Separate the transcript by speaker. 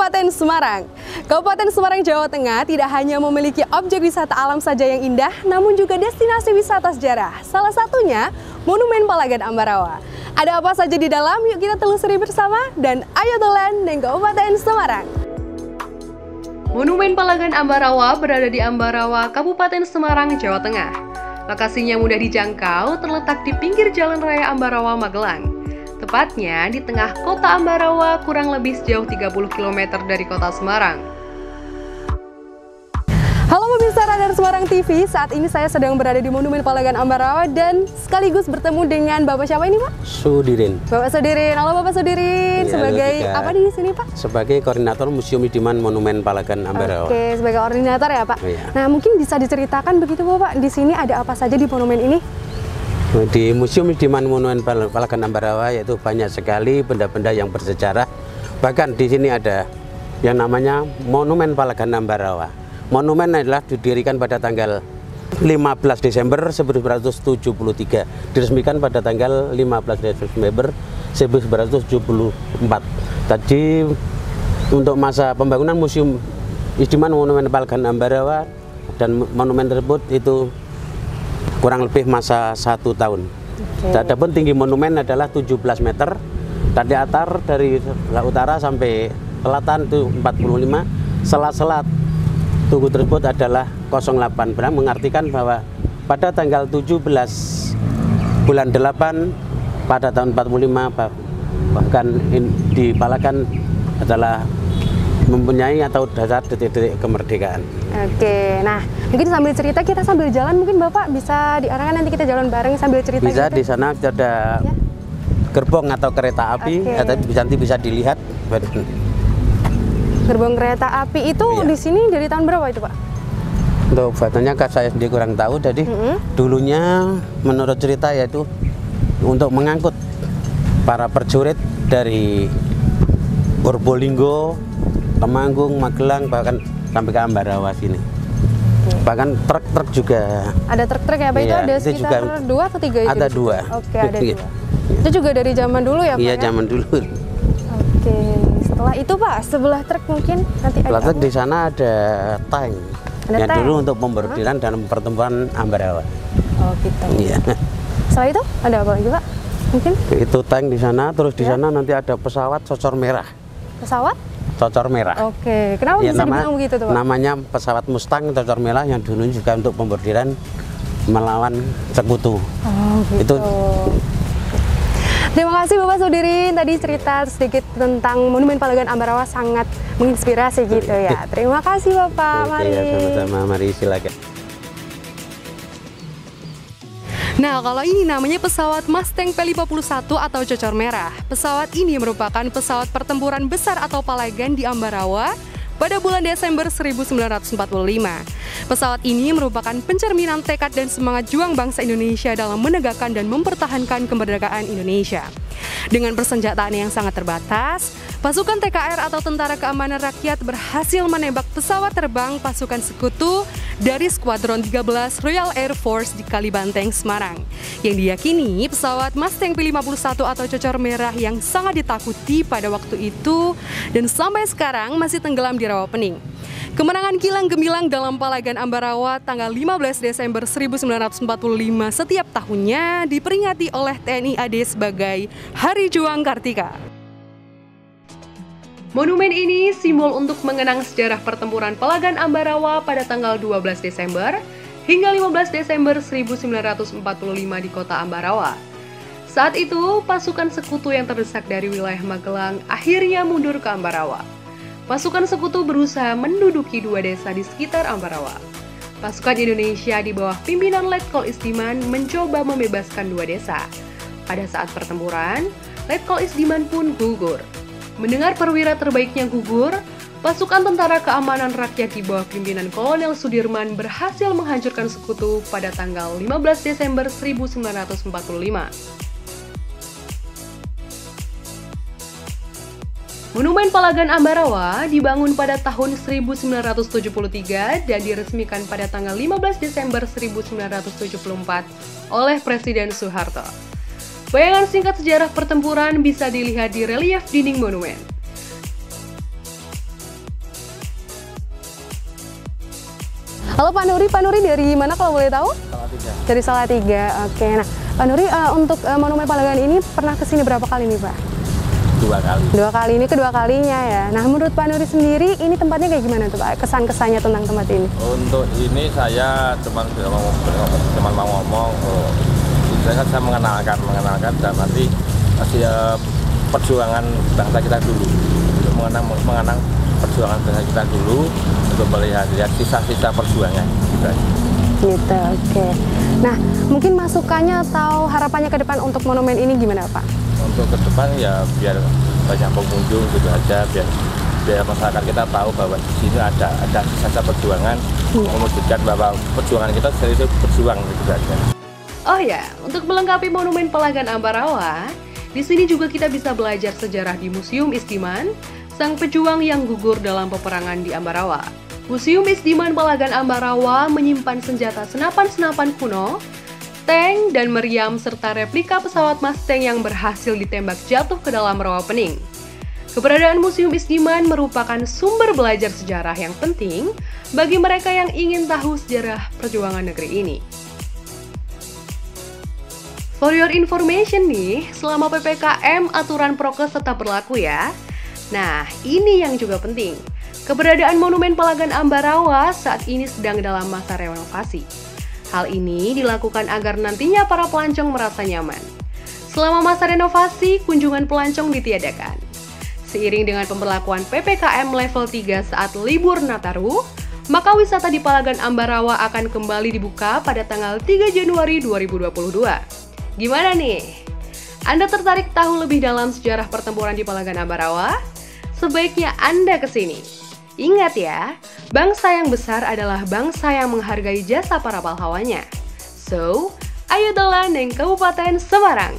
Speaker 1: Kabupaten Semarang. Kabupaten Semarang, Jawa Tengah tidak hanya memiliki objek wisata alam saja yang indah, namun juga destinasi wisata sejarah. Salah satunya Monumen Palagan Ambarawa. Ada apa saja di dalam? Yuk kita telusuri bersama dan ayo dolan neng Kabupaten Semarang. Monumen Palagan Ambarawa berada di Ambarawa, Kabupaten Semarang, Jawa Tengah. Lokasinya mudah dijangkau, terletak di pinggir Jalan Raya Ambarawa, Magelang. Tepatnya di tengah kota Ambarawa, kurang lebih sejauh 30 km dari kota Semarang. Halo pemirsa Radar Semarang TV, saat ini saya sedang berada di Monumen Palagan Ambarawa dan sekaligus bertemu dengan Bapak siapa ini Pak?
Speaker 2: Sudirin.
Speaker 1: Bapak Sudirin, halo Bapak Sudirin.
Speaker 2: Ya,
Speaker 1: sebagai apa di sini Pak?
Speaker 2: Sebagai koordinator Museum Idiman Monumen Palagan Ambarawa.
Speaker 1: Oke, sebagai koordinator ya Pak.
Speaker 2: Ya.
Speaker 1: Nah mungkin bisa diceritakan begitu Bapak, di sini ada apa saja di monumen ini?
Speaker 2: Di Museum Idiman Monumen Palagan Ambarawa yaitu banyak sekali benda-benda yang bersejarah. Bahkan di sini ada yang namanya Monumen Palagan Ambarawa. Monumen adalah didirikan pada tanggal 15 Desember 1973, diresmikan pada tanggal 15 Desember 1974. Tadi untuk masa pembangunan Museum Idiman Monumen Palagan Ambarawa dan monumen tersebut itu kurang lebih masa 1 tahun. Adapun tinggi monumen adalah 17 meter. Tadi atar dari utara sampai selatan itu 45. Selat-selat tugu tersebut adalah 08. Benar mengartikan bahwa pada tanggal 17 bulan 8 pada tahun 45 bahkan di Palagan adalah mempunyai atau dasar detik-detik kemerdekaan.
Speaker 1: Oke, nah mungkin sambil cerita kita sambil jalan, mungkin Bapak bisa diarahkan nanti kita jalan bareng sambil cerita.
Speaker 2: Bisa
Speaker 1: gitu.
Speaker 2: Di sana ada ya? Gerbong atau kereta api, atau nanti bisa dilihat.
Speaker 1: Gerbong kereta api itu ya. Di sini dari tahun berapa itu Pak?
Speaker 2: Untuk fatanya saya sendiri kurang tahu, jadi dulunya menurut cerita yaitu untuk mengangkut para prajurit dari Probolinggo, Temanggung, Magelang, bahkan sampai ke Ambarawa sini. Bahkan truk-truk juga.
Speaker 1: Ada truk-truk ya Pak? Itu ada sekitar juga, 2 atau 3 itu?
Speaker 2: Ada 2.
Speaker 1: Oke, ada 2. Itu juga dari zaman dulu ya Pak?
Speaker 2: Iya,
Speaker 1: ya?
Speaker 2: zaman dulu.
Speaker 1: Oke, setelah itu Pak, sebelah truk mungkin nanti ada.
Speaker 2: Sebelah truk di sana ada tank. Yang
Speaker 1: tank
Speaker 2: dulu untuk pembordiran dan pertemuan Ambarawa.
Speaker 1: Oh gitu.
Speaker 2: Iya.
Speaker 1: Setelah itu ada apa lagi Pak? Mungkin?
Speaker 2: Itu tank di sana, terus di sana nanti ada pesawat cocor merah.
Speaker 1: Pesawat?
Speaker 2: Cocor merah.
Speaker 1: Oke, kenapa
Speaker 2: ya,
Speaker 1: bisa dibilang begitu tuh Pak? Namanya
Speaker 2: pesawat Mustang cocor merah yang dulu juga untuk pembordiran melawan sekutu.
Speaker 1: Oh gitu. Terima kasih Bapak Sudirin, tadi cerita sedikit tentang Monumen Palagan Ambarawa sangat menginspirasi gitu ya. Terima kasih Bapak, mari.
Speaker 2: Ya, sama-sama, mari silakan.
Speaker 1: Nah, kalau ini namanya pesawat Mustang P51 atau cocor merah. Pesawat ini merupakan pesawat pertempuran besar atau Palagan di Ambarawa pada bulan Desember 1945. Pesawat ini merupakan pencerminan tekad dan semangat juang bangsa Indonesia dalam menegakkan dan mempertahankan kemerdekaan Indonesia. Dengan persenjataan yang sangat terbatas, pasukan TKR atau Tentara Keamanan Rakyat berhasil menembak pesawat terbang pasukan sekutu dari Skuadron 13 Royal Air Force di Kalibanteng, Semarang. Yang diyakini pesawat Mustang P51 atau cocor merah yang sangat ditakuti pada waktu itu dan sampai sekarang masih tenggelam di Rawapening. Kemenangan kilang gemilang dalam Palagan Ambarawa tanggal 15 Desember 1945 setiap tahunnya diperingati oleh TNI AD sebagai Hari Juang Kartika. Monumen ini simbol untuk mengenang sejarah pertempuran Palagan Ambarawa pada tanggal 12 Desember hingga 15 Desember 1945 di kota Ambarawa. Saat itu, pasukan sekutu yang terdesak dari wilayah Magelang akhirnya mundur ke Ambarawa. Pasukan sekutu berusaha menduduki 2 desa di sekitar Ambarawa. Pasukan Indonesia di bawah pimpinan Letkol Isdiman mencoba membebaskan 2 desa. Pada saat pertempuran, Letkol Isdiman pun gugur. Mendengar perwira terbaiknya gugur, pasukan Tentara Keamanan Rakyat di bawah pimpinan Kolonel Sudirman berhasil menghancurkan sekutu pada tanggal 15 Desember 1945. Monumen Palagan Ambarawa dibangun pada tahun 1973 dan diresmikan pada tanggal 15 Desember 1974 oleh Presiden Soeharto. Bayangan singkat sejarah pertempuran bisa dilihat di relief dinding monumen. Halo Pak Nuri dari mana kalau boleh tahu?
Speaker 3: Salatiga.
Speaker 1: Dari Salatiga. Oke. Nah, Pak Nuri untuk Monumen Palagan ini pernah kesini berapa kali nih Pak?
Speaker 3: 2 kali.
Speaker 1: 2 kali, ini kedua kalinya ya. Nah, menurut Pak Nuri sendiri ini tempatnya kayak gimana tuh Pak? Kesan-kesannya tentang tempat ini?
Speaker 3: Untuk ini saya cuma mau ngomong, saya mengenalkan dan nanti masih perjuangan bangsa kita dulu, untuk mengenang perjuangan bangsa kita dulu, untuk melihat sisa-sisa perjuangan.
Speaker 1: Gitu, oke. Nah, mungkin masukannya atau harapannya ke depan untuk monumen ini gimana Pak?
Speaker 3: Untuk ke depan ya biar banyak pengunjung gitu aja, biar masyarakat kita tahu bahwa di sini ada sisa perjuangan, mewujudkan bahwa perjuangan kita itu berjuang gitu aja.
Speaker 1: Oh ya, untuk melengkapi Monumen Palagan Ambarawa, di sini juga kita bisa belajar sejarah di Museum Isdiman, sang pejuang yang gugur dalam peperangan di Ambarawa. Museum Isdiman Palagan Ambarawa menyimpan senjata senapan-senapan kuno, tank dan meriam serta replika pesawat Mustang yang berhasil ditembak jatuh ke dalam rawa pening. Keberadaan Museum Isdiman merupakan sumber belajar sejarah yang penting bagi mereka yang ingin tahu sejarah perjuangan negeri ini. For your information nih, selama PPKM aturan prokes tetap berlaku ya. Nah, ini yang juga penting. Keberadaan Monumen Palagan Ambarawa saat ini sedang dalam masa renovasi. Hal ini dilakukan agar nantinya para pelancong merasa nyaman. Selama masa renovasi, kunjungan pelancong ditiadakan. Seiring dengan pemberlakuan PPKM level 3 saat libur Nataru, maka wisata di Palagan Ambarawa akan kembali dibuka pada tanggal 3 Januari 2022. Gimana nih? Anda tertarik tahu lebih dalam sejarah pertempuran di Palagan Ambarawa? Sebaiknya Anda kesini. Ingat ya, bangsa yang besar adalah bangsa yang menghargai jasa para pahlawannya. So, ayo dolan neng Kabupaten Semarang.